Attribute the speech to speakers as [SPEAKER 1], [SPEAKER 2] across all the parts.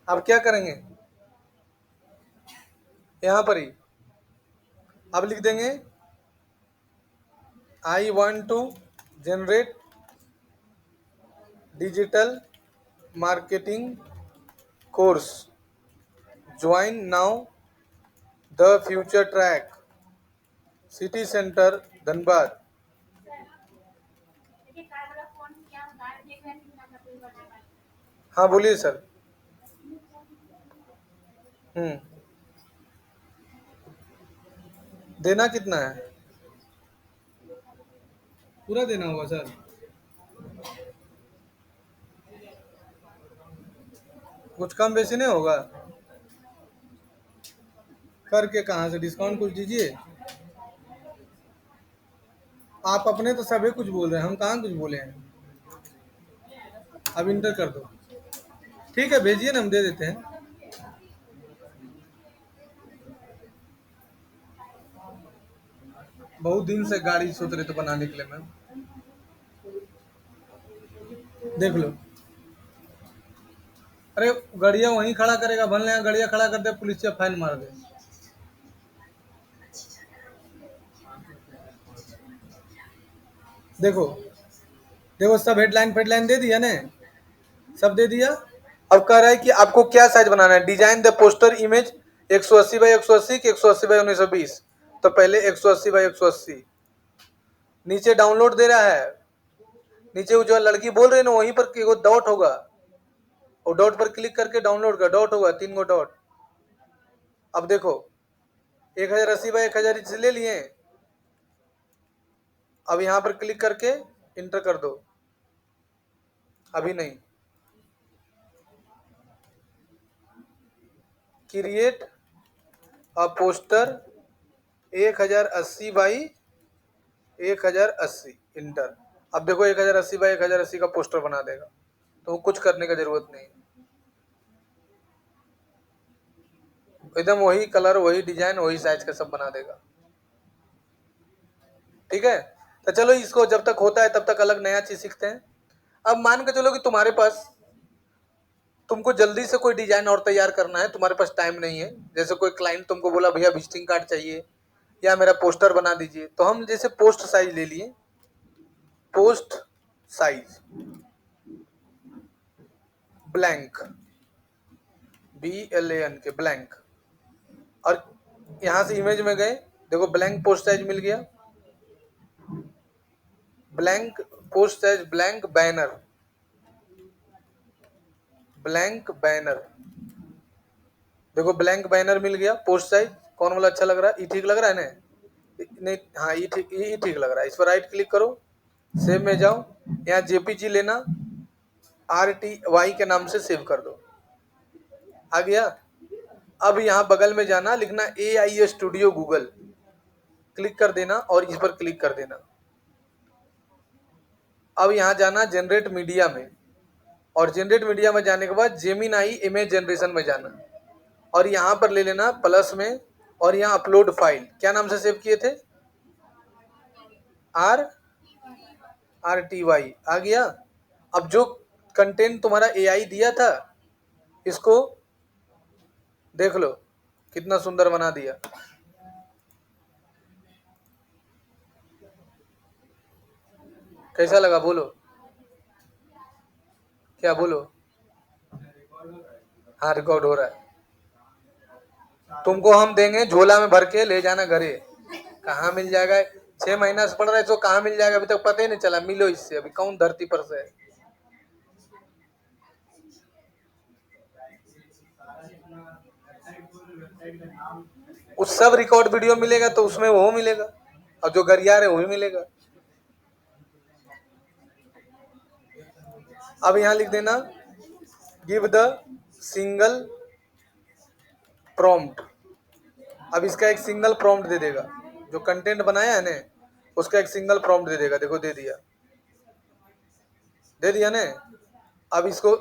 [SPEAKER 1] अब क्या करेंगे, यहां पर ही अब लिख देंगे I want to generate digital marketing course, join now the future track, city centre Dhanbad. हाँ बोलिए सर। देना कितना है, पूरा देना होगा सर। कुछ कम बेसी नहीं होगा, करके कहाँ से डिस्काउंट कुछ दीजिए। आप अपने तो सभी कुछ बोल रहे हैं, हम कहाँ कुछ बोले हैं। अब इंटर कर दो, ठीक है भेजिए ना, हम दे देते हैं। बहुत दिन से गाड़ी सोच रहे थे बनाने के लिए मैम, देख लो। अरे गड़िया वहीं खड़ा करेगा, भले यहाँ गड़िया खड़ा कर दे, पुलिस से फाइन मार दे। देखो देखो, सब हेडलाइन फेडलाइन दे दिया ने, सब दे दिया। अब कह रहा है कि आपको क्या साइज बनाना है, design the poster image 180 by 180 कि 180 बाई 1920। तो पहले 180 बाई 180, नीचे डाउनलोड दे रहा है, नीचे वो जो लड़की बोल रही है ना वहीं पर वो डॉट होगा, वो डॉट पर क्लिक करके डाउनलोड का डॉट होगा, 3 गो डॉट। अब देखो 1080 बाई 1000 इंच ले लिए। अब यहां पर क्लिक करके इंटर कर दो, अभी नहीं। Create a poster 1080 by 1080 inter. अब देखो 1080 बाई 1080 का पोस्टर बना देगा, तो कुछ करने का जरूरत नहीं, एकदम वही कलर वही डिजाइन वही साइज का सब बना देगा। ठीक है, तो चलो इसको जब तक होता है तब तक अलग नया चीज सीखते हैं। अब मान के चलो कि तुम्हारे पास, तुमको जल्दी से कोई डिजाइन और तैयार करना है, तुम्हारे पास टाइम नहीं है, जैसे कोई क्लाइंट तुमको बोला भैया विजिटिंग कार्ड चाहिए या मेरा पोस्टर बना दीजिए, तो हम जैसे पोस्ट साइज ले लिए, पोस्ट साइज ब्लैंक, BLAN के ब्लैंक, और यहां से इमेज में गए, देखो ब्लैंक पोस्ट साइज मिल गया, blank post size blank banner, blank banner, देखो ब्लैंक बैनर मिल गया पोस्ट साइज। कौन वाला अच्छा लग रहा है, ये ठीक लग रहा है ना, नहीं हाँ ये ठीक लग रहा है। इस पर राइट क्लिक करो, सेव में जाओ, यहाँ JPG लेना, RTY के नाम से सेव कर दो, आ गया। अब यहाँ बगल में जाना, लिखना AI स्टूडियो गूगल, क्लिक कर देना और इस पर क्लिक कर देना। अब यहाँ जाना जनरेट मीडिया में, और जनरेट मीडिया में जाने के बाद जेमिनाई इमेज जनरेशन में जाना, और यहाँ पर ले लेना प्लस में, और यहाँ अपलोड फाइल क्या नाम से सेव किए थे, RTY आ गया। अब जो कंटेंट तुम्हारा AI दिया था, इसको देख लो कितना सुंदर बना दिया। कैसा लगा बोलो, क्या बोलो। हाँ रिकॉर्ड हो रहा है, तुमको हम देंगे झोला में भर के ले जाना घरे। कहाँ मिल जाएगा, 6 महीना से पढ़ रहे तो कहाँ मिल जाएगा, अभी तक पता ही नहीं चला। मिलो इससे, अभी कौन धरती पर से है। उस सब रिकॉर्ड वीडियो मिलेगा तो उसमें वो मिलेगा, और जो गरियार है वही मिलेगा। अब यहां लिख देना गिव द सिंगल प्रॉम्प्ट। अब इसका एक सिंगल प्रॉम्प्ट दे देगा, जो कंटेंट बनाया है ना उसका एक सिंगल प्रॉम्प्ट दे देगा। देखो दे दिया, दे दिया ने। अब इसको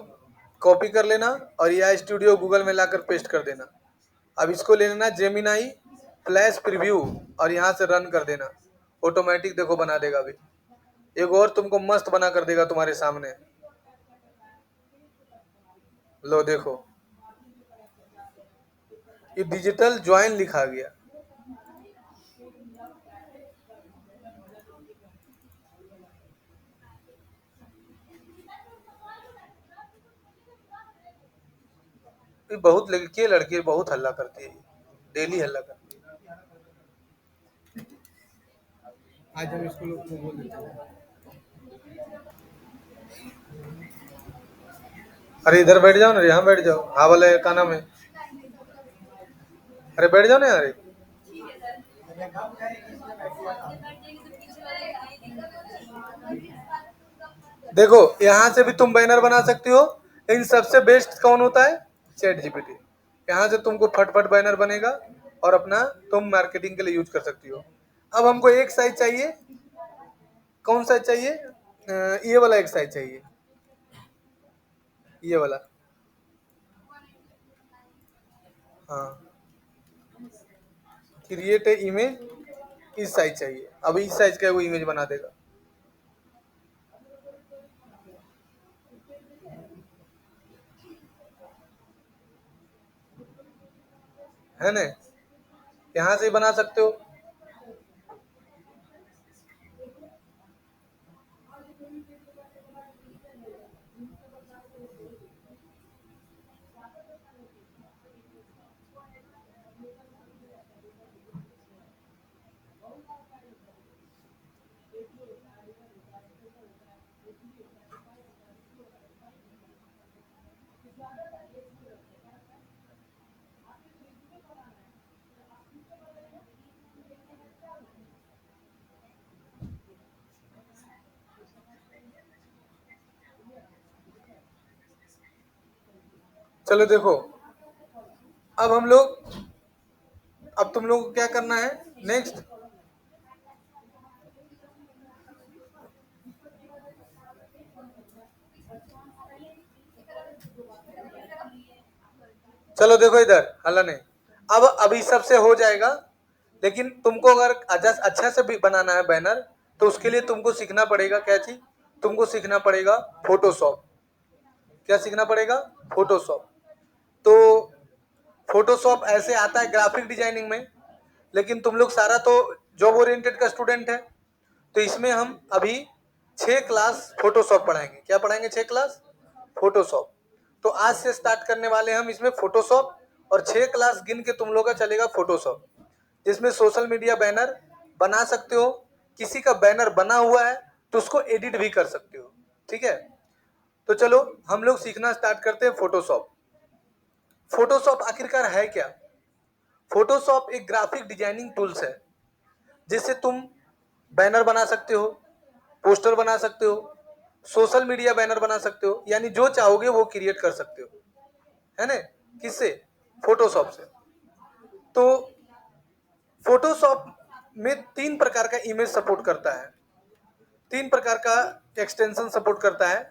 [SPEAKER 1] कॉपी कर लेना और AI स्टूडियो गूगल में लाकर पेस्ट कर देना। अब इसको ले लेना जेमिनाई फ्लैश प्रीव्यू, और यहाँ से रन कर देना, ऑटोमेटिक देखो बना देगा। अभी एक और तुमको मस्त बना कर देगा तुम्हारे सामने, लो देखो। ये डिजिटल ज्वाइन लिखा गया। ये बहुत लड़के लड़के बहुत हल्ला करती है, डेली हल्ला करती है। आज हम इसको लोग को बोल देते हैं, अरे इधर बैठ जाओ ना, यहाँ बैठ जाओ। हाँ वाले का नाम है, अरे बैठ जाओ ना। अरे देखो, यहाँ से भी तुम बैनर बना सकती हो। इन सबसे बेस्ट कौन होता है? Chat GPT. यहाँ से तुमको फटफट बैनर बनेगा और अपना तुम मार्केटिंग के लिए यूज कर सकती हो। अब हमको एक साइज चाहिए। कौन साइज चाहिए? ये वाला एक साइज चाहिए, ये वाला। हाँ, क्रिएट ए इमेज, इस साइज चाहिए। अब इस साइज का वो इमेज बना देगा, है ना? यहाँ से बना सकते हो। चलो देखो, अब हम लोग, अब तुम लोग को क्या करना है नेक्स्ट? चलो देखो इधर, हल्ला नहीं। अब अभी सबसे हो जाएगा, लेकिन तुमको अगर अच्छा से भी बनाना है बैनर, तो उसके लिए तुमको सीखना पड़ेगा क्या चीज? तुमको सीखना पड़ेगा फोटोशॉप। क्या सीखना पड़ेगा? फोटोशॉप। तो फोटोशॉप ऐसे आता है ग्राफिक डिजाइनिंग में, लेकिन तुम लोग सारा तो जॉब ओरिएंटेड का स्टूडेंट है, तो इसमें हम अभी 6 क्लास फोटोशॉप पढ़ाएंगे। क्या पढ़ाएंगे? 6 क्लास फोटोशॉप। तो आज से स्टार्ट करने वाले हम इसमें फोटोशॉप, और 6 क्लास गिन के तुम लोग का चलेगा फोटोशॉप, जिसमें सोशल मीडिया बैनर बना सकते हो। किसी का बैनर बना हुआ है तो उसको एडिट भी कर सकते हो, ठीक है? तो चलो हम लोग सीखना स्टार्ट करते हैं फोटोशॉप। फोटोशॉप आखिरकार है क्या? फोटोशॉप एक ग्राफिक डिजाइनिंग टूल्स है, जिससे तुम बैनर बना सकते हो, पोस्टर बना सकते हो, सोशल मीडिया बैनर बना सकते हो, यानी जो चाहोगे वो क्रिएट कर सकते हो, है ना? किससे? फोटोशॉप से। तो फोटोशॉप में 3 प्रकार का इमेज सपोर्ट करता है, 3 प्रकार का एक्सटेंशन सपोर्ट करता है,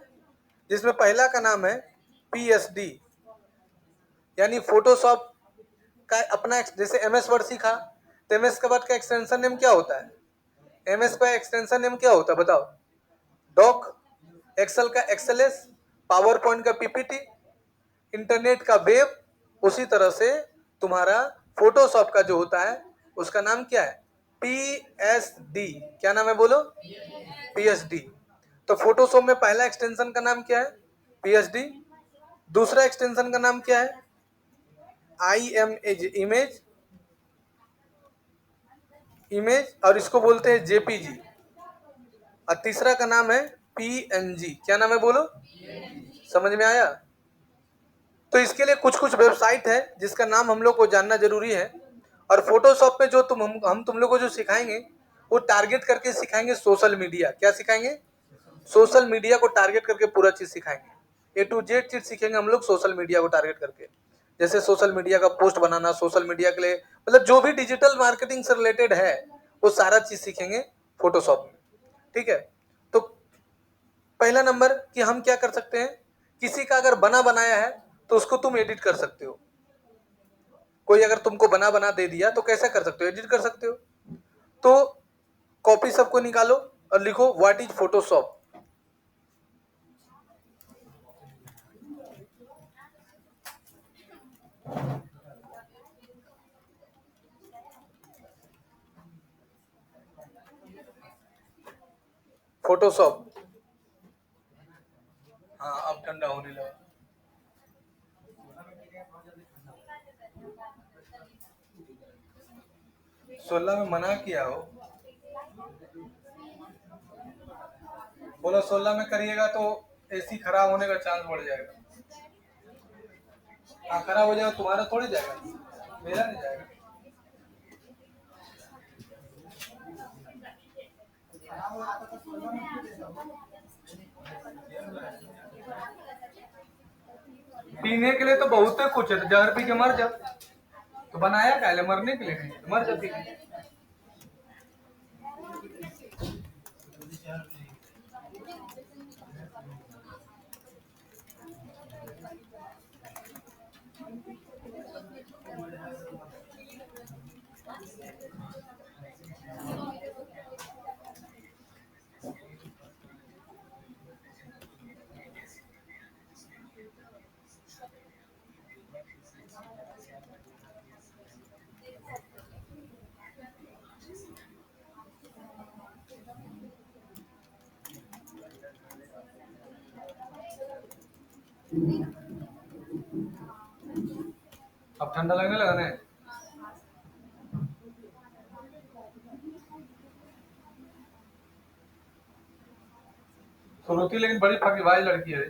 [SPEAKER 1] जिसमें पहला का नाम है पीएसडी, यानी फोटोशॉप का अपना, जैसे एमएस वर्ड सीखा तो एमएस के बाद का एक्सटेंशन नेम क्या होता है? एमएस का एक्सटेंशन नेम क्या होता है बताओ? डॉक। एक्सेल का एक्सेलएस, पावर पॉइंट का पीपीटी, इंटरनेट का वेब। उसी तरह से तुम्हारा फोटोशॉप का जो होता है उसका नाम क्या है? पीएसडी। क्या नाम है बोलो? पीएसडी। तो फोटोशॉप में पहला एक्सटेंशन का नाम क्या है? पीएसडी। दूसरा एक्सटेंशन का नाम क्या है? आईएमएज, इमेज, इमेज, और इसको बोलते हैं जेपीजी। और तीसरा का नाम है पीएनजी। क्या नाम है बोलो? समझ में आया? तो इसके लिए कुछ कुछ वेबसाइट है जिसका नाम हम लोग को जानना जरूरी है। और फोटोशॉप में जो हम तुम लोग को जो सिखाएंगे, वो टारगेट करके सिखाएंगे सोशल मीडिया। क्या सिखाएंगे? सोशल मीडिया को टारगेट करके पूरा चीज सिखाएंगे। ए टू जेड चीज सीखेंगे हम लोग सोशल मीडिया को टारगेट करके। जैसे सोशल मीडिया का पोस्ट बनाना, सोशल मीडिया के लिए मतलब जो भी डिजिटल मार्केटिंग से रिलेटेड है वो सारा चीज सीखेंगे फोटोशॉप में, ठीक है? तो पहला नंबर कि हम क्या कर सकते हैं, किसी का अगर बना बनाया है तो उसको तुम एडिट कर सकते हो। कोई अगर तुमको बना बना दे दिया तो कैसे कर सकते हो? एडिट कर सकते हो। तो कॉपी सबको निकालो और लिखो व्हाट इज फोटोशॉप। फोटोशॉप। हाँ अब ठंडा होने लगा। सोलह में मना किया हो, बोलो 16 में करिएगा तो एसी खराब होने का चांस बढ़ जाएगा। हाँ खराब हो जाएगा, तुम्हारा थोड़ी जाएगा, मेरा नहीं जाएगा। पीने के लिए तो बहुत कुछ है, तो जहर पी के मर जा, तो बनाया क्या है, मरने के लिए नहीं, तो मर जा पी के। अब ठंडा लगने लगा ना। सुरुचि लेकिन बड़ी फकीबाज लड़की है,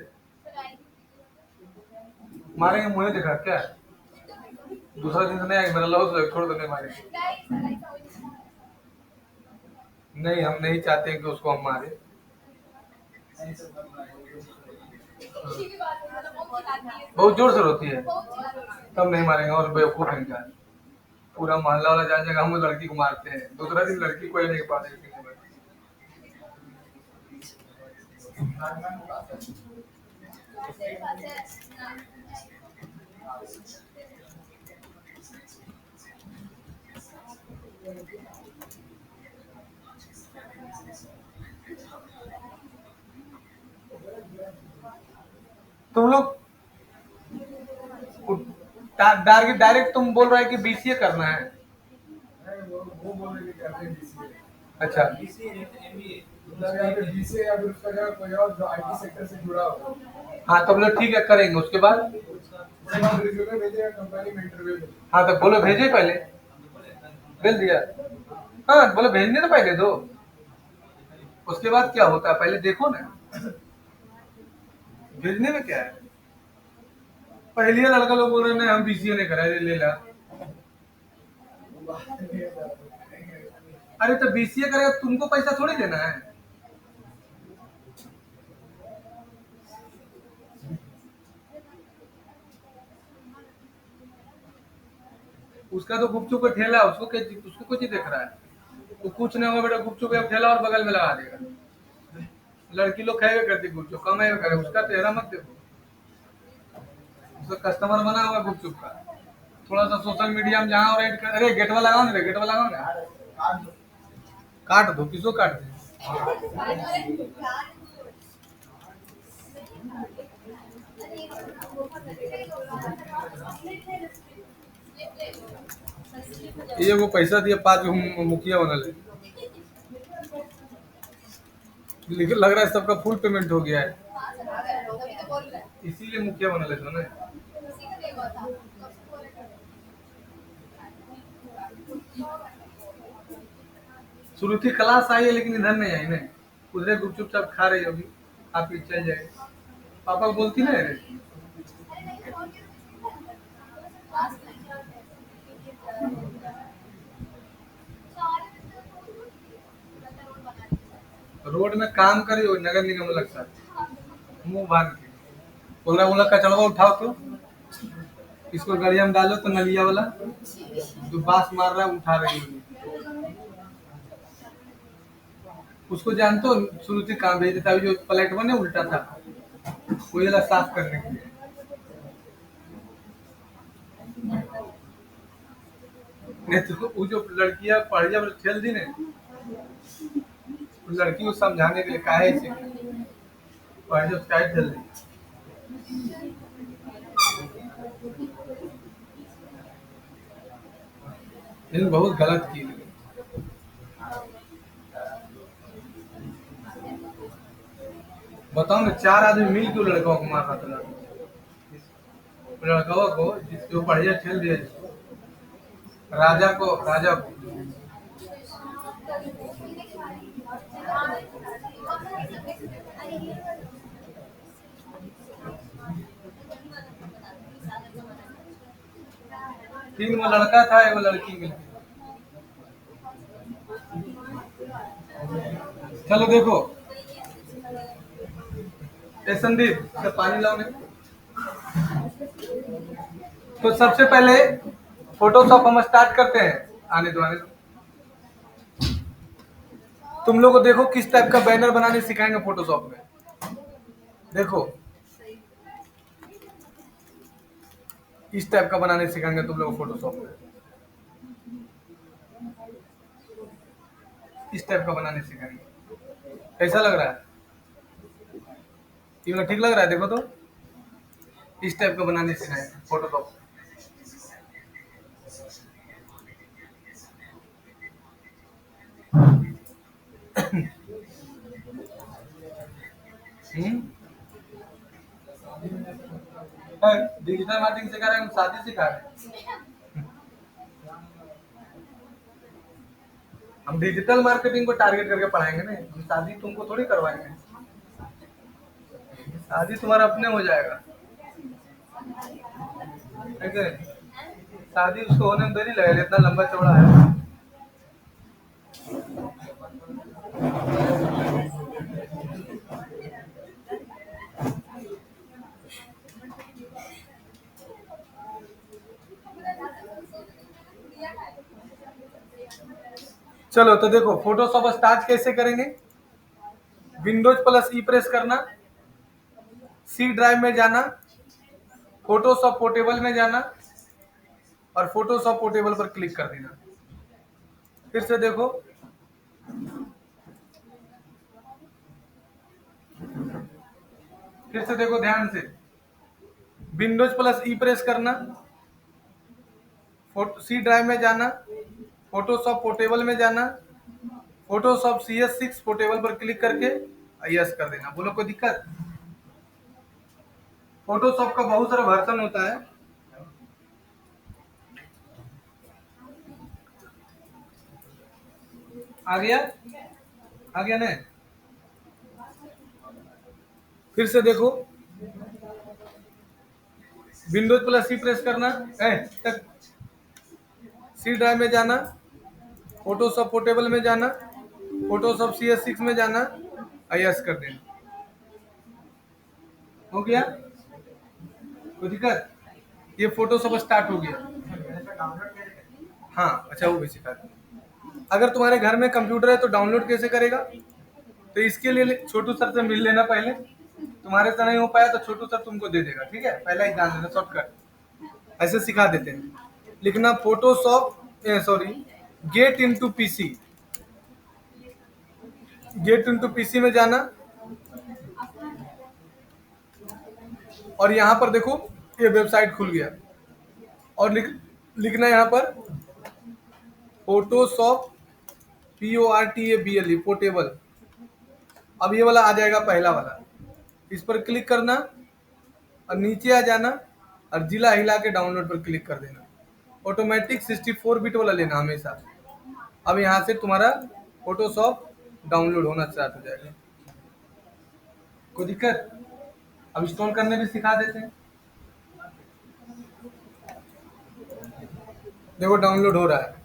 [SPEAKER 1] मारेंगे मुझे दिखा क्या, दूसरा दिन तो नहीं आएगी, मेरा लॉस छोड़ दो, नहीं मारेंगे। नहीं हम नहीं चाहते कि उसको हम मारे। बहुत जोर से रोती है, तब नहीं मारेंगे, और बेवकूफ है क्या, पूरा मोहल्ला वाला जान जाएगा हम लड़की को मारते हैं, दूसरा दिन लड़की को नहीं पाते। तुम लोग डायरेक्ट तुम बोल रहा है कि बीसीए करना है। वो बोल रहे कि करते हैं बीसीए। अच्छा बीसीए या फिर उसका कोई और जो आईटी सेक्टर से जुड़ा हो। हाँ तो बोले ठीक है करेंगे, उसके बाद रिज्यूमे भेजेगा कंपनी में इंटरव्यू। हाँ तो बोलो भेजे, पहले भेज दिया। हाँ बोलो भेजने तो पहले दो, उसके बाद क्या होता है पहले देखो ना, भेजने में क्या है। पहले लड़का लोग बोल रहे हैं हम बीसीए नहीं कराए, ले ला। अरे तो बीसीए करेगा तुमको पैसा थोड़ी देना है। उसका तो गुपचुप का ठेला, उसको कुछ ही देख रहा है, तो कुछ नहीं होगा बेटा, गुपचुप का ठेला और बगल में लगा देगा। लड़की लोग खाएगा करती गुपचुप, कमाएगा करे, उसका चेहरा मत देखो, उसका कस्टमर बना हुआ गुपचुप का। थोड़ा सा सोशल मीडिया में जहाँ रेट कर, अरे गेटवा लगाओ ना, गेटवा लगाओ ना, काट दो, किसको काट दे। ये वो पैसा दिया 5 मुखिया बनल है, लेकिन लग रहा है सबका फुल पेमेंट हो गया है, इसीलिए मुखिया बनल है तो ना। श्रुति क्लास आई है लेकिन इधर नहीं आई ना, उधर गुपचुप चाप खा रही होगी, आप चल जाए। पापा को बोलती ना रे। रोड में काम करे हो, नगर निगम लगता है, मुंह बांध के बोला बोला कचड़वा उठाओ तो, इसको गड़िया में डालो तो नलिया वाला जो बांस मार रहा है उठा रही होगी। उसको जानते हो शुरू से काम भेज देता, जो प्लेट बने उल्टा था, वही वाला साफ करने के लिए। नहीं तो वो जो लड़कियां पढ़िया खेल दी ने, लड़की को समझाने के लिए काहे से पढ़िया काहे खेल दी, लेकिन बहुत गलत की। बताओ ना, 4 आदमी मिल के वो लड़का को मार रहा था, लड़का को जिसके ऊपर बढ़िया खेल दिया, जिसको राजा को 3 वो लड़का था, एगो लड़की मिल के। चलो देखो, ए संदीप तो पानी लाओ नहीं। तो सबसे पहले फोटोशॉप हम स्टार्ट करते हैं। आने दो। तुम लोग को देखो किस टाइप का बैनर बनाने सिखाएंगे फोटोशॉप में। देखो इस टाइप का बनाने सिखाएंगे तुम लोग फोटोशॉप में, इस टाइप का बनाने सिखाएंगे। कैसा लग रहा है? ये वाला ठीक लग रहा है? देखो तो इस टाइप का बनाने सिखाएंगे फोटोशॉप। डिजिटल मार्केटिंग सिखा रहे हैं, हम शादी सिखा रहे हैं। हम डिजिटल मार्केटिंग को टारगेट करके पढ़ाएंगे ना, हम शादी तुमको थोड़ी करवाएंगे। शादी तुम्हारा अपने हो जाएगा, ठीक है? शादी उसको होने में देरी लगेगा, इतना लंबा चौड़ा है। चलो तो देखो फोटोशॉप स्टार्ट कैसे करेंगे। विंडोज प्लस ई प्रेस करना, सी ड्राइव में जाना, फोटोशॉप पोर्टेबल में जाना और फोटोशॉप पोर्टेबल पर क्लिक कर देना। फिर से देखो, फिर से देखो ध्यान से। विंडोज प्लस ई प्रेस करना, सी ड्राइव में जाना, फोटोशॉप पोर्टेबल में जाना, फोटोशॉप CS6 पोर्टेबल पर क्लिक करके यस कर देना। बोलो कोई दिक्कत? फोटोशॉप का बहुत सारा वर्जन होता है। आ गया? आ गया ना? फिर से देखो, विंडोज प्लस सी प्रेस करना, सी ड्राइव में जाना, फोटोशॉप पोर्टेबल में जाना, फोटोशॉप CS6 में जाना, यस कर देना। हो गया? कोई दिक्कत? ये फोटोशॉप स्टार्ट हो गया। हाँ अच्छा, वो भी सिखा दें। अगर तुम्हारे घर में कंप्यूटर है तो डाउनलोड कैसे करेगा? तो इसके लिए छोटू सर से मिल लेना पहले। तुम्हारे से नहीं हो पाया तो छोटू सर तुमको दे देगा, ठीक है? पहला ही जान लेना, शॉर्टकट ऐसे सिखा देते हैं। लिखना Photoshop, sorry, get into PC, get into PC में जाना और यहाँ पर देखो ये वेबसाइट खुल गया और लिखना यहाँ पर फोटोशॉप PORTABLE पोर्टेबल। अब ये वाला आ जाएगा, पहला वाला, इस पर क्लिक करना और नीचे आ जाना और जिला हिला के डाउनलोड पर क्लिक कर देना। ऑटोमेटिक 64 बिट वाला लेना हमेशा। अब यहाँ से तुम्हारा फोटोशॉप डाउनलोड होना स्टार्ट हो जाएगा। कोई दिक्कत? अब इंस्टॉल करने भी सिखा देते हैं। देखो डाउनलोड हो रहा है।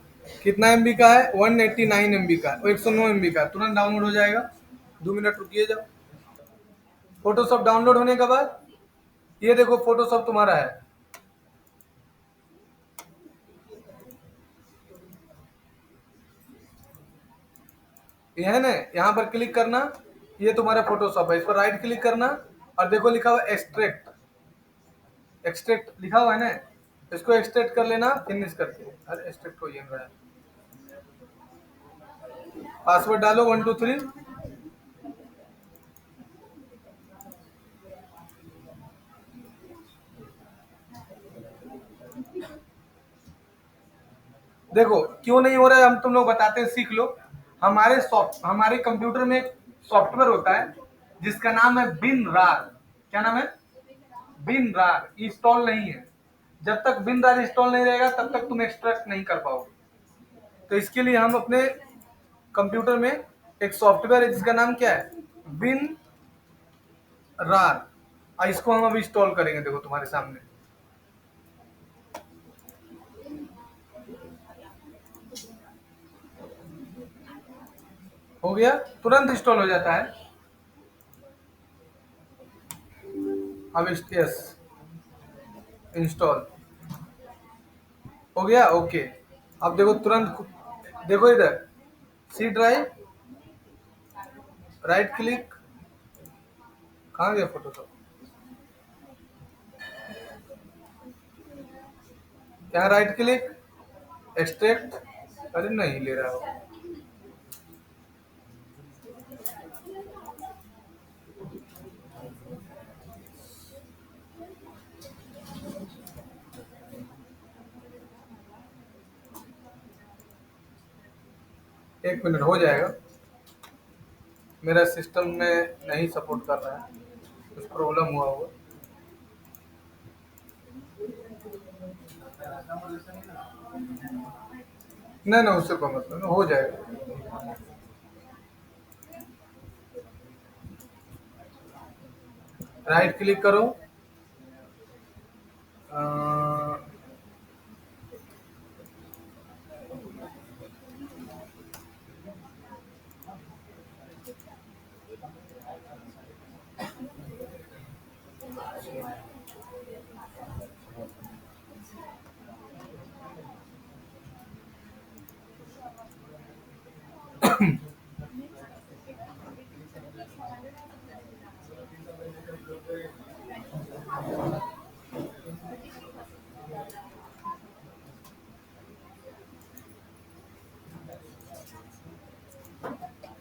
[SPEAKER 1] कितना MB का है? 189 MB का, 109 MB का, तुरंत डाउनलोड हो जाएगा। 2 मिनट रुकिए जाओ। फोटोशॉप डाउनलोड होने के बाद ये देखो फोटोशॉप तुम्हारा है। ये है ना, यहाँ पर क्लिक करना, ये तुम्हारा फोटोशॉप है। इस पर राइट क्लिक करना और देखो लिखा हुआ एक्सट्रैक्ट, एक्सट्रैक्ट लिखा हुआ है ना, इसको एक्सट्रैक्ट कर लेना फिनिश करके। अरे एक्सट्रैक्ट हो रहा है। पासवर्ड डालो 123। देखो क्यों नहीं हो रहा है, हम तुम लोग बताते हैं, सीख लो। हमारे कंप्यूटर में एक सॉफ्टवेयर होता है जिसका नाम है बिन रार। क्या नाम है? बिन रार। इंस्टॉल नहीं है। जब तक बिन रार इंस्टॉल नहीं रहेगा तब तक तुम एक्सट्रैक्ट नहीं कर पाओगे। तो इसके लिए हम अपने कंप्यूटर में एक सॉफ्टवेयर है जिसका नाम क्या है? बिन रार। इसको हम अभी इंस्टॉल करेंगे। देखो तुम्हारे सामने हो गया, तुरंत इंस्टॉल हो जाता है। अब यस, इंस्टॉल हो गया। ओके, अब देखो तुरंत, देखो इधर सी ड्राइव, राइट क्लिक, कहाँ गया फोटोशॉप? यहाँ राइट क्लिक, एक्सट्रैक्ट। अरे नहीं ले रहा हो। एक मिनट, हो जाएगा। मेरा सिस्टम में नहीं सपोर्ट कर रहा है, कुछ प्रॉब्लम हुआ होगा। नहीं नहीं, उससे कोई मतलब नहीं, हो जाएगा। राइट क्लिक करो, अ,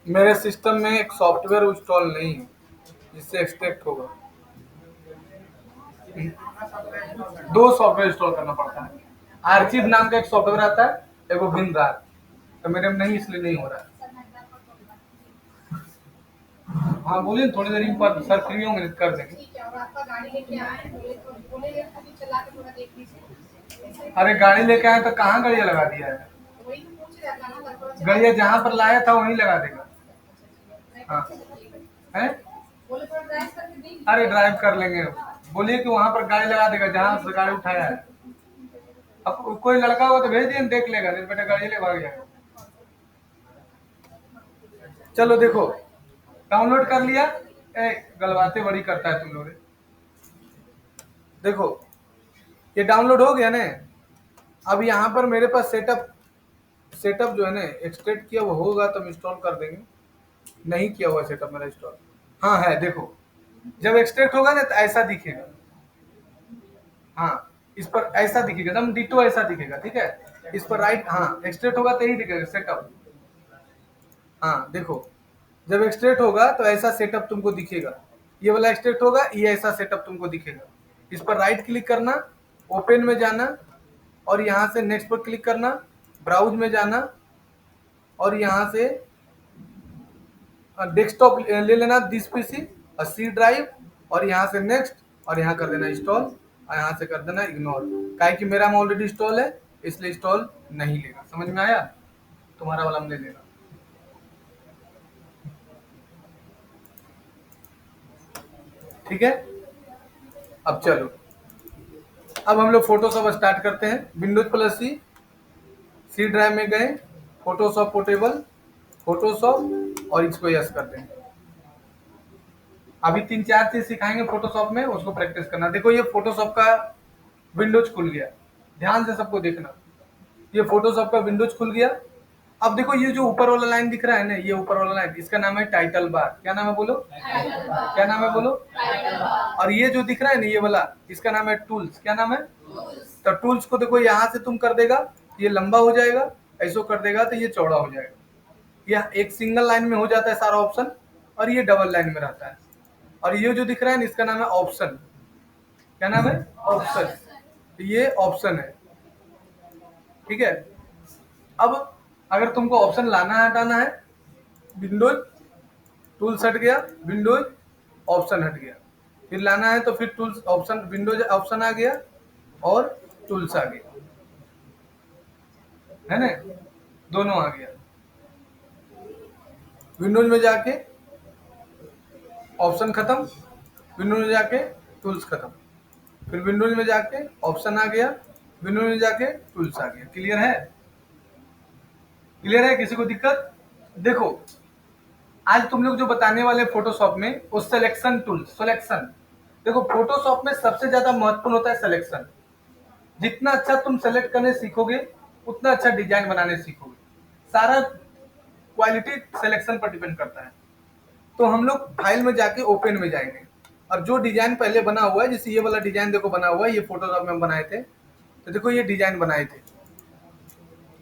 [SPEAKER 1] मेरे सिस्टम में एक सॉफ्टवेयर इंस्टॉल नहीं है जिससे एक्सट्रैक्ट होगा। दो सॉफ्टवेयर इंस्टॉल करना पड़ता है। आर्चिव नाम का एक सॉफ्टवेयर आता है, एक वो बिन रार। तो मेरे में नहीं, इसलिए नहीं हो रहा है। हाँ बोलिए, थोड़ी देर पर सर फ्री होंगे तो कर देंगे। अरे गाड़ी लेके आए तो कहाँ गड़िया लगा दिया है? गड़िया जहाँ पर लाया था वहीं लगा देगा। हाँ है? अरे ड्राइव कर लेंगे। बोलिए कि वहां पर गाड़ी लगा देगा जहाँ से गाड़ी उठाया है। अब कोई लड़का होगा तो भेज दिए, देख लेगा, नहीं बेटा गाड़ी ले भाग जाएगा। चलो देखो, डाउनलोड कर लिया। गलबाते बड़ी करता है तुम लोग। देखो ये डाउनलोड हो गया ना। अब यहाँ पर मेरे पास सेटअप सेटअप जो है ना, एक्सट्रैक्ट किया वो होगा तो हम इंस्टॉल कर देंगे। नहीं किया हुआ सेटअप मेरा इंस्टॉल। हाँ है, देखो जब एक्सट्रैक्ट होगा ना तो ऐसा दिखेगा। हाँ, इस पर ऐसा दिखेगा, एकदम डिटो ऐसा दिखेगा। ठीक है, इस पर राइट, हाँ एक्सट्रैक्ट होगा तो यही दिखेगा सेटअप। हाँ देखो, जब एक्सट्रैक्ट होगा तो ऐसा सेटअप तुमको दिखेगा। ये वाला एक्सट्रैक्ट होगा, ये ऐसा सेटअप तुमको दिखेगा। इस पर राइट क्लिक करना, ओपन में जाना, और यहाँ से नेक्स्ट पर क्लिक करना, ब्राउज में जाना, और यहाँ से डेस्कटॉप ले लेना, दिस पीसी और सी ड्राइव, और यहाँ से नेक्स्ट, और यहाँ कर देना इंस्टॉल, और यहाँ से कर देना इग्नोर। काहे कि मेरा में ऑलरेडी इंस्टॉल है, इसलिए इंस्टॉल नहीं लेगा। समझ में आया? तुम्हारा वाला में ले लेगा। ठीक है, अब चलो, अब हम लोग फोटोशॉप स्टार्ट करते हैं। विंडोज प्लस सी, सी ड्राइव में गए, फोटोशॉप पोर्टेबल, फोटोशॉप, और इसको यस कर दें। अभी 3-4 चीज सिखाएंगे फोटोशॉप में, उसको प्रैक्टिस करना। देखो ये फोटोशॉप का विंडोज खुल गया, ध्यान से सबको देखना। ये फोटोशॉप का विंडोज खुल गया। अब देखो ये जो ऊपर वाला लाइन दिख रहा है ना, ये ऊपर वाला लाइन, इसका नाम है टाइटल बार। क्या नाम है बोलो? क्या नाम है बोलो? और ये जो दिख रहा है ना, ये वाला, इसका नाम है टूल्स। क्या नाम है? तो टूल्स को देखो, यहाँ से तुम कर देगा ये लंबा हो जाएगा, ऐसा कर देगा तो ये चौड़ा हो जाएगा। यह एक सिंगल लाइन में हो जाता है सारा ऑप्शन, और ये डबल लाइन में रहता है। और ये जो दिख रहा है ना, इसका नाम है ऑप्शन। क्या नाम है? ऑप्शन। तो ये ऑप्शन है। ठीक है, अब अगर तुमको ऑप्शन लाना हटाना है, विंडोज टूल हट गया, विंडोज ऑप्शन हट गया, फिर लाना है तो फिर टूल्स ऑप्शन, विंडोज ऑप्शन आ गया और टूल्स आ गया, है ना, दोनों आ गया। विंडोज में जाके ऑप्शन खत्म, विंडोज में जाके टूल्स खत्म, फिर विंडोज में जाके ऑप्शन आ गया, विंडोज में जाके टूल्स आ गया। क्लियर है? क्लियर है? किसी को दिक्कत? देखो आज तुम लोग जो बताने वाले फोटोशॉप में वो सिलेक्शन टूल, सिलेक्शन। देखो फोटोशॉप में सबसे ज्यादा महत्वपूर्ण होता है सिलेक्शन। जितना अच्छा तुम सेलेक्ट करने सीखोगे उतना अच्छा डिजाइन बनाने सीखोगे। सारा क्वालिटी सिलेक्शन पर डिपेंड करता है। तो हम लोग फाइल में जाके ओपन में जाएंगे और जो डिजाइन पहले बना हुआ है, जैसे ये वाला डिजाइन देखो बना हुआ है, ये फोटोशॉप में हम बनाए थे, तो देखो ये डिजाइन बनाए थे।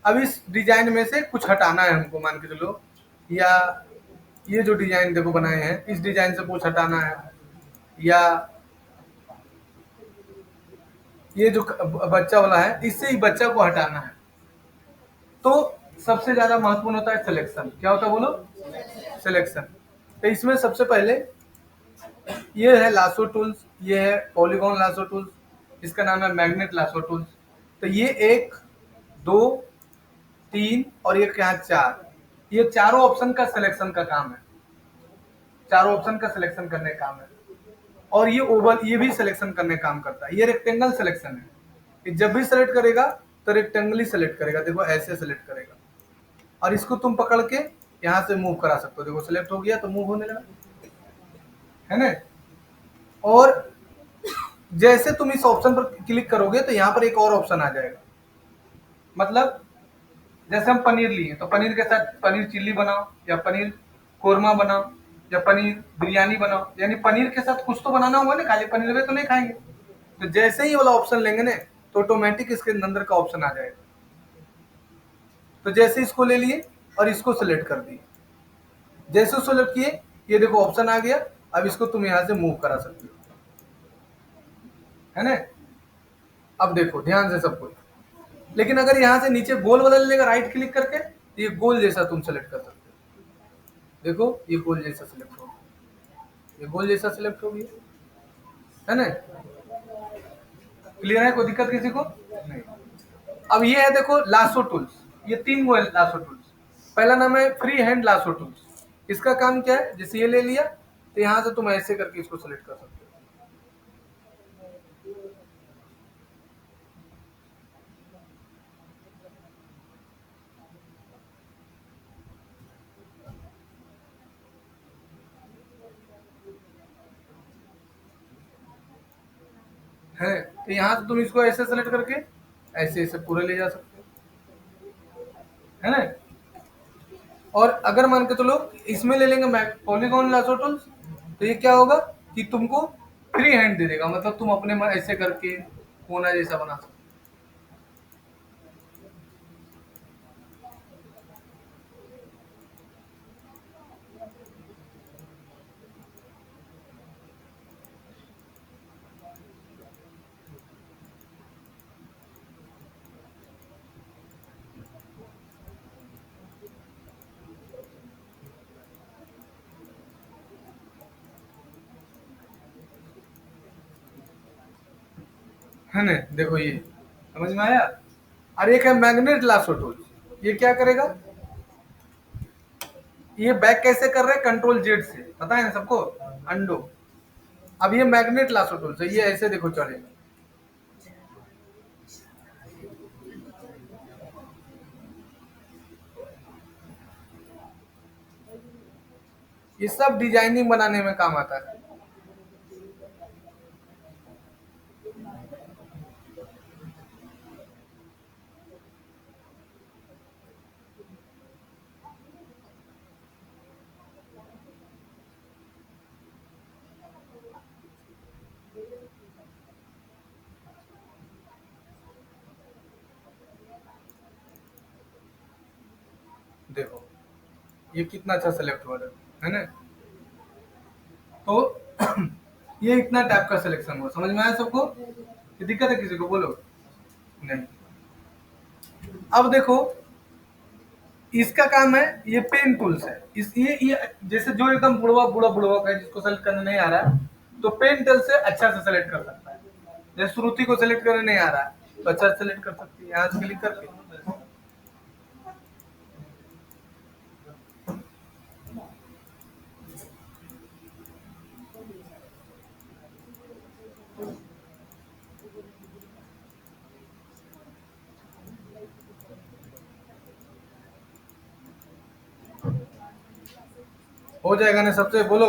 [SPEAKER 1] अब इस डिजाइन में से कुछ हटाना है हमको, मान के चलो, या ये जो डिजाइन देखो बनाए हैं इस डिजाइन से कुछ हटाना है, या ये जो बच्चा वाला है इससे ही बच्चा को हटाना है। तो सबसे ज्यादा महत्वपूर्ण होता है सिलेक्शन। क्या होता है बोलो? सिलेक्शन। तो इसमें सबसे पहले ये है लासो टूल्स, ये है पॉलीगॉन लासो टूल्स, इसका नाम है मैग्नेट लासो टूल्स। तो ये एक, दो, तीन और ये क्या, चार, ये चारों ऑप्शन का सिलेक्शन का काम है। चारों ऑप्शन का सिलेक्शन करने का काम है। और ये ओवल, ये भी सिलेक्शन करने का काम करता है। ये रेक्टेंगल सिलेक्शन है, कि जब भी सेलेक्ट करेगा तो रेक्टेंगल ही सेलेक्ट करेगा। देखो ऐसे सेलेक्ट करेगा और इसको तुम पकड़ के यहाँ से मूव करा सकते हो। देखो सिलेक्ट हो गया तो मूव होने लगा, है ना। और जैसे तुम इस ऑप्शन पर क्लिक करोगे तो यहाँ पर एक और ऑप्शन आ जाएगा। मतलब जैसे हम पनीर लिए तो पनीर के साथ पनीर चिल्ली बनाओ, या पनीर कोरमा बनाओ, या पनीर बिरयानी बनाओ, यानी पनीर के साथ कुछ तो बनाना होगा ना, खाली पनीर में तो नहीं खाएंगे। तो जैसे ही ये वाला ऑप्शन लेंगे ना तो ऑटोमेटिक इसके अंदर का ऑप्शन आ जाएगा। तो जैसे इसको ले लिए और इसको सिलेक्ट कर दिए, जैसे सिलेक्ट किए ये देखो ऑप्शन आ गया। अब इसको तुम यहाँ से मूव करा सकते हो, है ना। अब देखो ध्यान से सब कुछ। लेकिन अगर यहाँ से नीचे गोल वाला लेगा राइट क्लिक करके तो ये गोल जैसा तुम सेलेक्ट कर सकते हो। देखो ये गोल जैसा सिलेक्ट हो गया, ये गोल जैसा सिलेक्ट हो गया, है ना। क्लियर है? कोई दिक्कत किसी को? नहीं। अब ये है देखो लासो टूल्स, ये तीन वो है लासो टूल्स। पहला नाम है फ्री हैंड लासो टूल्स। इसका काम क्या है? जैसे ये ले लिया तो यहाँ से तुम ऐसे करके इसको सेलेक्ट कर सकते हो, है। तो यहाँ से तुम इसको ऐसे सेलेक्ट करके ऐसे ऐसे पूरे ले जा सकते हो, है ना। और अगर मान के चलो इसमें ले लेंगे पॉलीगॉन लासो टूल्स, तो ये क्या होगा कि तुमको फ्री हैंड दे देगा। मतलब तुम अपने मन ऐसे करके कोना जैसा बना सकते हो, है ना। देखो ये समझ में आया। और एक है मैग्नेट लासो टूल्स, ये क्या करेगा? ये बैक कैसे कर रहे हैं? कंट्रोल जेड से, पता है ना सबको, अंडो। अब ये मैग्नेट लासो टूल्स है, ये ऐसे देखो चढ़ेगा। ये सब डिजाइनिंग बनाने में काम आता है। देखो ये कितना अच्छा सेलेक्ट हुआ, देखो, है ना। तो ये इतना टाइप का सिलेक्शन हुआ। समझ में आया सबको? ये दिक्कत है किसी को? बोलो। नहीं। अब देखो इसका काम है, ये पेन टूल्स है। इस ये जैसे जो एकदम बुढ़वा बुढ़ा बुढ़वा है जिसको सेलेक्ट करने नहीं आ रहा है, तो पेन टूल से अच्छा से सेलेक्ट कर सकता है। जैसे श्रुति को सेलेक्ट करने नहीं आ रहा है तो अच्छा से सेलेक्ट कर सकती है यहाँ से क्लिक करके। हो जाएगा ना सबसे, बोलो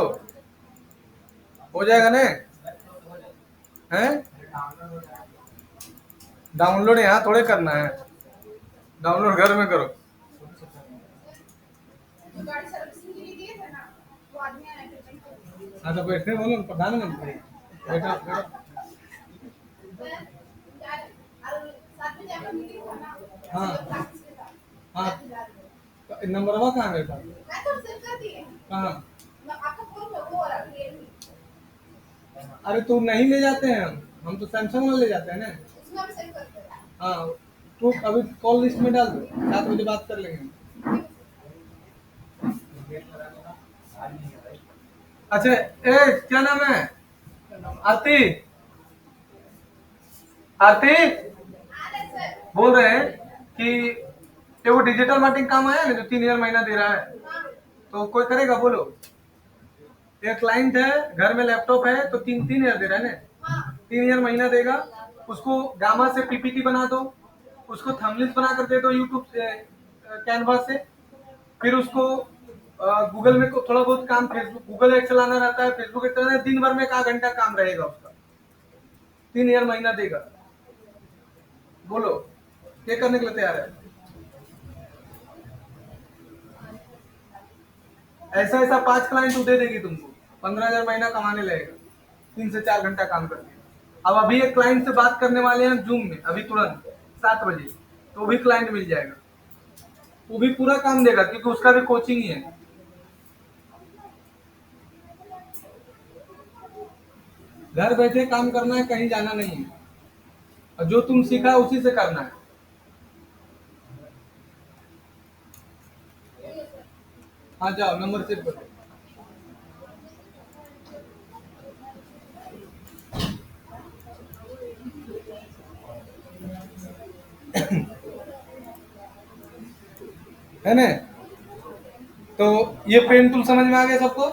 [SPEAKER 1] हो जाएगा ना? हैं? डाउनलोड यहाँ थोड़े करना है, डाउनलोड घर में करो। हाँ तो बैठने बोलो प्रधानमंत्री, बैठो बैठो। हाँ हाँ, नंबरवा कहाँ है कहाँ? अरे तो नहीं ले जाते हैं हम तो सैमसंग वाला ले जाते हैं ना। हाँ, तो अभी कॉल लिस्ट में डाल दो, 7 बजे बात कर लेंगे। अच्छा, क्या नाम है? आरती, आरती बोल रहे हैं कि ये वो डिजिटल मार्केटिंग काम आया ना जो 3 हजार महीना दे रहा है, तो कोई करेगा बोलो? एक क्लाइंट है, घर में लैपटॉप है, तो 3-3 हजार दे रहा है ना, 3 हजार महीना देगा। उसको गामा से पीपीटी बना दो, उसको थंबनेल्स बना कर दे दो यूट्यूब से, कैनवा से। फिर उसको गूगल में थोड़ा बहुत काम, फेसबुक गूगल एड चलाना रहता है, फेसबुक एड चलाना है, दिन भर में 1 घंटा काम रहेगा उसका, 3 हजार महीना देगा। बोलो क्या करने के लिए तैयार है? ऐसा ऐसा 5 क्लाइंट दे देगी तुमको, 15 हजार महीना कमाने लगेगा, 3 से 4 घंटा काम करके। अब अभी एक क्लाइंट से बात करने वाले हैं जूम में, अभी तुरंत 7 बजे, तो भी क्लाइंट मिल जाएगा, वो भी पूरा काम देगा क्योंकि उसका भी कोचिंग ही है। घर बैठे काम करना है, कहीं जाना नहीं है, और जो तुम सीखा है उसी से करना है। हाँ जाओ, नंबर सेव करो। है ना? तो ये पेन टूल समझ में आ गया सबको?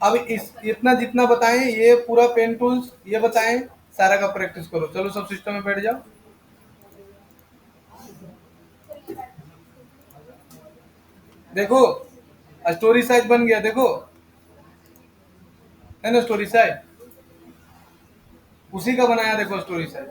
[SPEAKER 1] अब इस इतना जितना बताएं, ये पूरा पेन टूल्स ये बताएं, सारा का प्रैक्टिस करो। चलो सब सिस्टम में बैठ जाओ। देखो स्टोरी साइज बन गया, देखो है ना स्टोरी साइज, उसी का बनाया देखो स्टोरी साइज।